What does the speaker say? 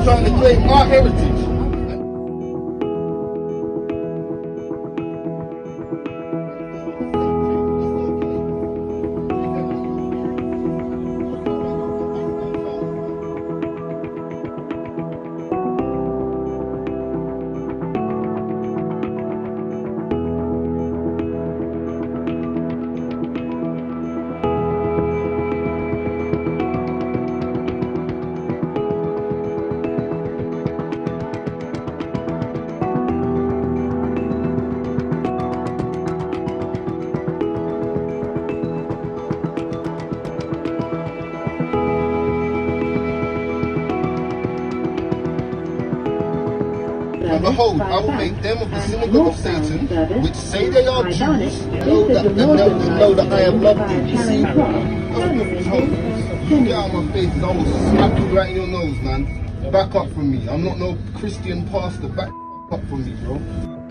trying to claim our heritage. And behold, I will make them of the synagogue of Satan, which say they are Jews, know that I have loved you. You see, you get out of my face, I will slap you right in your nose, man. Back up from me. I'm not no Christian pastor. Back up from me, bro.